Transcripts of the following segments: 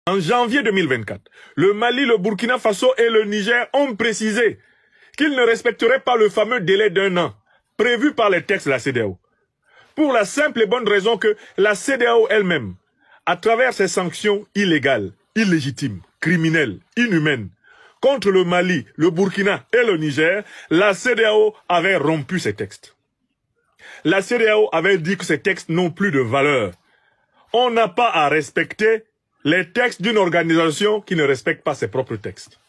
En janvier 2024, le Mali, le Burkina Faso et le Niger ont précisé qu'ils ne respecteraient pas le fameux délai d'1 an prévu par les textes de la CEDEAO. Pour la simple et bonne raison que la CEDEAO elle-même, à travers ses sanctions illégales, illégitimes, criminelles, inhumaines, contre le Mali, le Burkina et le Niger, la CEDEAO avait rompu ces textes. La CEDEAO avait dit que ces textes n'ont plus de valeur. On n'a pas à respecter les textes d'une organisation qui ne respecte pas ses propres textes.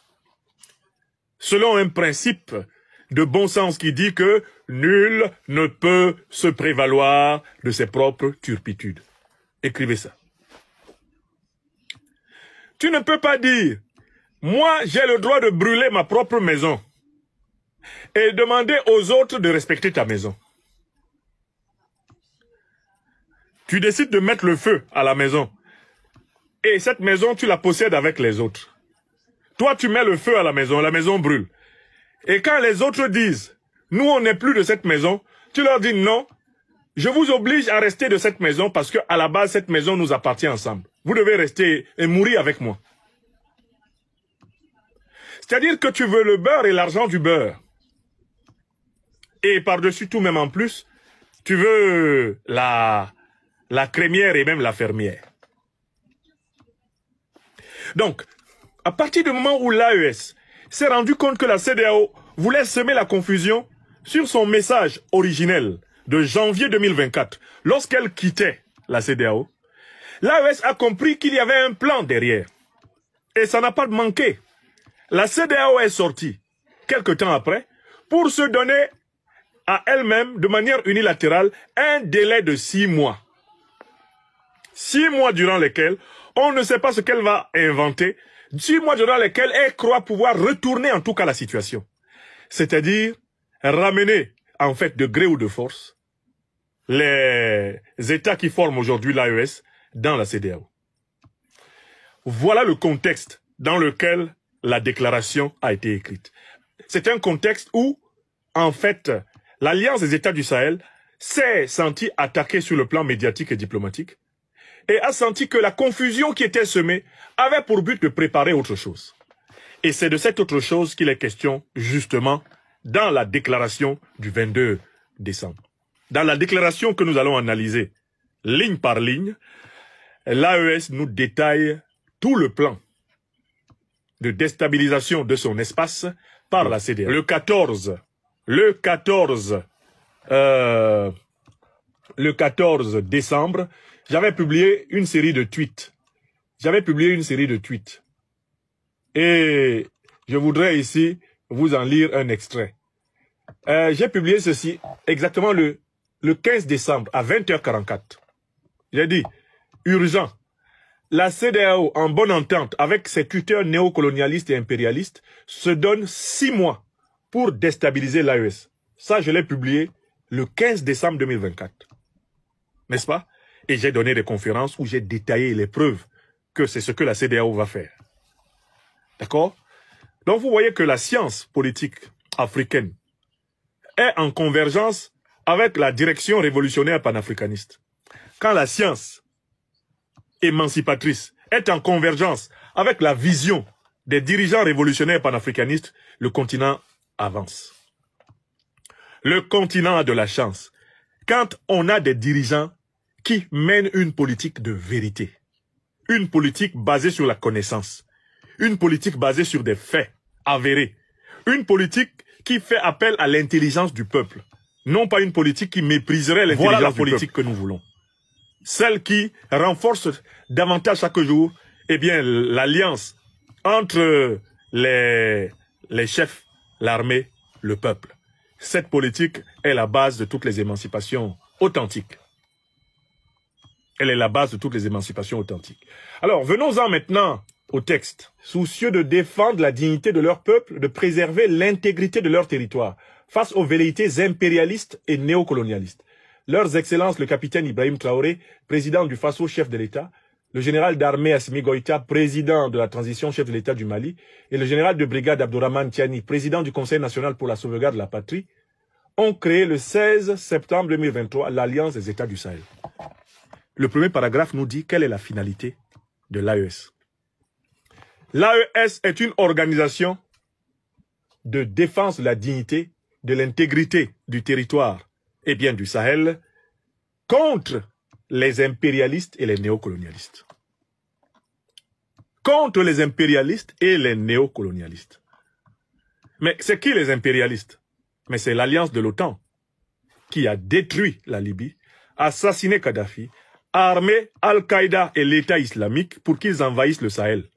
Selon un principe de bon sens qui dit que nul ne peut se prévaloir de ses propres turpitudes. Écrivez ça. Tu ne peux pas dire, moi j'ai le droit de brûler ma propre maison et demander aux autres de respecter ta maison. Tu décides de mettre le feu à la maison et cette maison tu la possèdes avec les autres. Toi tu mets le feu à la maison brûle. Et quand les autres disent, nous on n'est plus de cette maison, tu leur dis non, je vous oblige à rester de cette maison parce que à la base cette maison nous appartient ensemble. Vous devez rester et mourir avec moi. C'est-à-dire que tu veux le beurre et l'argent du beurre. Et par-dessus tout, même en plus, tu veux la crémière et même la fermière. Donc, à partir du moment où l'AES s'est rendu compte que la CEDEAO voulait semer la confusion sur son message originel de janvier 2024, lorsqu'elle quittait la CEDEAO, l'AES a compris qu'il y avait un plan derrière. Et ça n'a pas manqué. La CEDEAO est sortie, quelque temps après, pour se donner à elle-même, de manière unilatérale, un délai de 6 mois. 6 mois durant lesquels on ne sait pas ce qu'elle va inventer, 6 mois durant lesquels elle croit pouvoir retourner en tout cas la situation. C'est-à-dire ramener, en fait, de gré ou de force, les États qui forment aujourd'hui l'AES dans la CEDEAO. Voilà le contexte dans lequel la déclaration a été écrite. C'est un contexte où, en fait, l'Alliance des États du Sahel s'est sentie attaquée sur le plan médiatique et diplomatique et a senti que la confusion qui était semée avait pour but de préparer autre chose. Et c'est de cette autre chose qu'il est question, justement, dans la déclaration du 22 décembre. Dans la déclaration que nous allons analyser, ligne par ligne, l'AES nous détaille tout le plan de déstabilisation de son espace par la CEDEAO. Le 14 décembre, j'avais publié une série de tweets. Et je voudrais ici vous en lire un extrait. J'ai publié ceci exactement le 15 décembre à 20h44. J'ai dit, urgent. La CEDEAO, en bonne entente avec ses tuteurs néocolonialistes et impérialistes, se donne 6 mois pour déstabiliser l'AES. Ça, je l'ai publié le 15 décembre 2024. N'est-ce pas? Et j'ai donné des conférences où j'ai détaillé les preuves que c'est ce que la CEDEAO va faire. D'accord? Donc vous voyez que la science politique africaine est en convergence avec la direction révolutionnaire panafricaniste. Quand la science émancipatrice est en convergence avec la vision des dirigeants révolutionnaires panafricanistes, le continent avance. Le continent a de la chance. Quand on a des dirigeants qui mènent une politique de vérité, une politique basée sur la connaissance, une politique basée sur des faits avérés, une politique qui fait appel à l'intelligence du peuple, non pas une politique qui mépriserait l'intelligence politique que nous voulons. Celle qui renforce davantage chaque jour, eh bien, l'alliance entre les chefs, l'armée, le peuple. Cette politique est la base de toutes les émancipations authentiques. Elle est la base de toutes les émancipations authentiques. Alors, venons-en maintenant au texte. Soucieux de défendre la dignité de leur peuple, de préserver l'intégrité de leur territoire face aux velléités impérialistes et néocolonialistes. Leurs excellences, le capitaine Ibrahim Traoré, président du Faso, chef de l'État, le général d'armée Assimi Goïta, président de la transition, chef de l'État du Mali, et le général de brigade Abdourahmane Tiani, président du Conseil national pour la sauvegarde de la patrie, ont créé le 16 septembre 2023 l'Alliance des États du Sahel. Le premier paragraphe nous dit quelle est la finalité de l'AES. L'AES est une organisation de défense de la dignité, de l'intégrité du territoire et bien du Sahel contre les impérialistes et les néocolonialistes. Contre les impérialistes et les néocolonialistes. Mais c'est qui les impérialistes? Mais c'est l'alliance de l'OTAN qui a détruit la Libye, assassiné Kadhafi, armé Al-Qaïda et l'État islamique pour qu'ils envahissent le Sahel,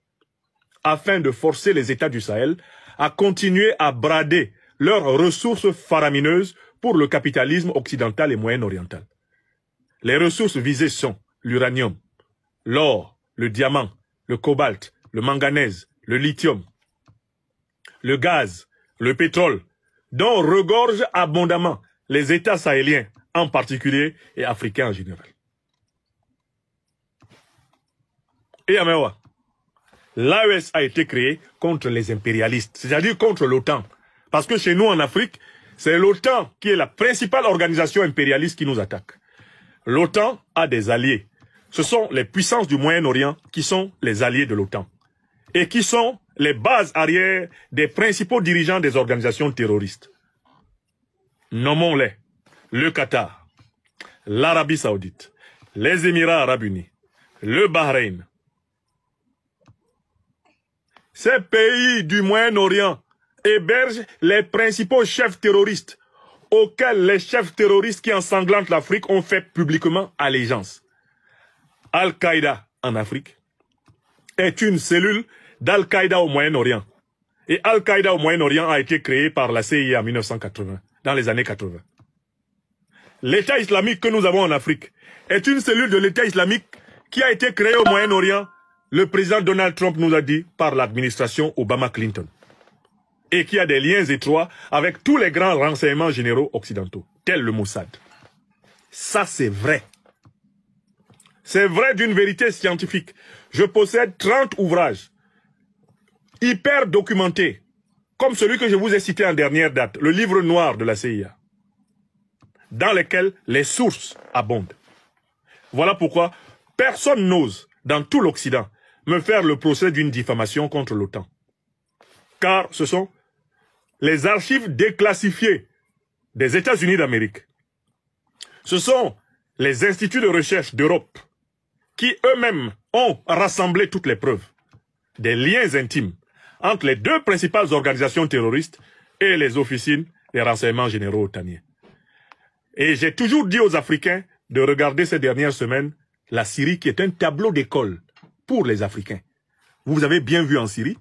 afin de forcer les États du Sahel à continuer à brader leurs ressources faramineuses pour le capitalisme occidental et moyen-oriental. Les ressources visées sont l'uranium, l'or, le diamant, le cobalt, le manganèse, le lithium, le gaz, le pétrole, dont regorgent abondamment les États sahéliens en particulier et africains en général. Et Amewa, l'AES a été créée contre les impérialistes, c'est-à-dire contre l'OTAN. Parce que chez nous en Afrique, c'est l'OTAN qui est la principale organisation impérialiste qui nous attaque. L'OTAN a des alliés. Ce sont les puissances du Moyen-Orient qui sont les alliés de l'OTAN. Et qui sont les bases arrière des principaux dirigeants des organisations terroristes. Nommons-les. Le Qatar, l'Arabie Saoudite, les Émirats Arabes Unis, le Bahreïn. Ces pays du Moyen-Orient hébergent les principaux chefs terroristes auxquels les chefs terroristes qui ensanglantent l'Afrique ont fait publiquement allégeance. Al-Qaïda en Afrique est une cellule d'Al-Qaïda au Moyen-Orient. Et Al-Qaïda au Moyen-Orient a été créé par la CIA en 1980, dans les années 80. L'État islamique que nous avons en Afrique est une cellule de l'État islamique qui a été créée au Moyen-Orient, le président Donald Trump nous a dit, par l'administration Obama-Clinton. Et qui a des liens étroits avec tous les grands renseignements généraux occidentaux, tels le Mossad. Ça, c'est vrai. C'est vrai d'une vérité scientifique. Je possède 30 ouvrages hyper documentés, comme celui que je vous ai cité en dernière date, le livre noir de la CIA, dans lesquels les sources abondent. Voilà pourquoi personne n'ose, dans tout l'Occident, me faire le procès d'une diffamation contre l'OTAN. Car ce sont les archives déclassifiées des États-Unis d'Amérique. Ce sont les instituts de recherche d'Europe qui eux-mêmes ont rassemblé toutes les preuves des liens intimes entre les deux principales organisations terroristes et les officines des renseignements généraux otaniens. Et j'ai toujours dit aux Africains de regarder ces dernières semaines la Syrie qui est un tableau d'école pour les Africains. Vous avez bien vu en Syrie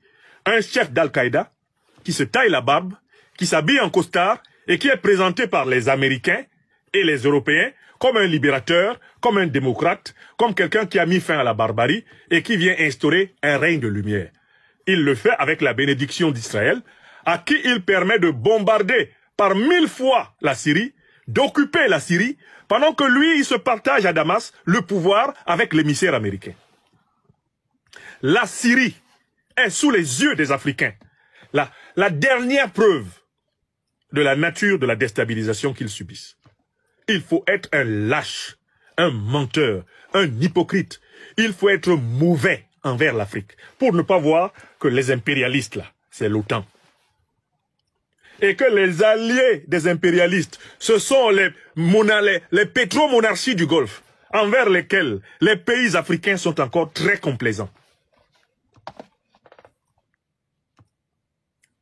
un chef d'Al-Qaïda qui se taille la barbe, qui s'habille en costard et qui est présenté par les Américains et les Européens comme un libérateur, comme un démocrate, comme quelqu'un qui a mis fin à la barbarie et qui vient instaurer un règne de lumière. Il le fait avec la bénédiction d'Israël, à qui il permet de bombarder par 1000 fois la Syrie, d'occuper la Syrie, pendant que lui, il se partage à Damas le pouvoir avec l'émissaire américain. La Syrie est sous les yeux des Africains la dernière preuve de la nature de la déstabilisation qu'ils subissent. Il faut être un lâche, un menteur, un hypocrite. Il faut être mauvais envers l'Afrique pour ne pas voir que les impérialistes, là, c'est l'OTAN. Et que les alliés des impérialistes, ce sont les pétromonarchies du Golfe, envers lesquels les pays africains sont encore très complaisants.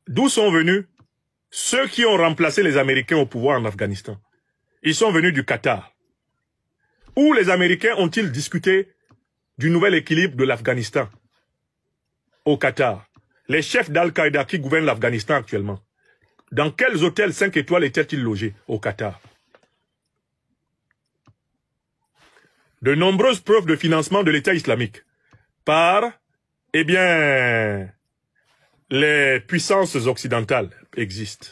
D'où sont venus ceux qui ont remplacé les Américains au pouvoir en Afghanistan? Ils sont venus du Qatar. Où les Américains ont-ils discuté du nouvel équilibre de l'Afghanistan? Au Qatar. Les chefs d'Al-Qaïda qui gouvernent l'Afghanistan actuellement, dans quels hôtels 5 étoiles étaient-ils logés? Au Qatar. De nombreuses preuves de financement de l'État islamique par, eh bien, les puissances occidentales existent.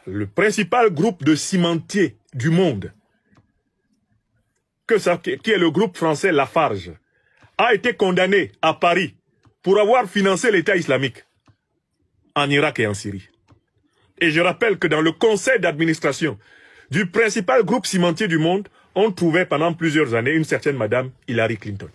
Le principal groupe de cimentiers du monde, qui est le groupe français Lafarge, a été condamné à Paris pour avoir financé l'État islamique en Irak et en Syrie. Et je rappelle que dans le conseil d'administration du principal groupe cimentier du monde, on trouvait pendant plusieurs années une certaine madame Hillary Clinton.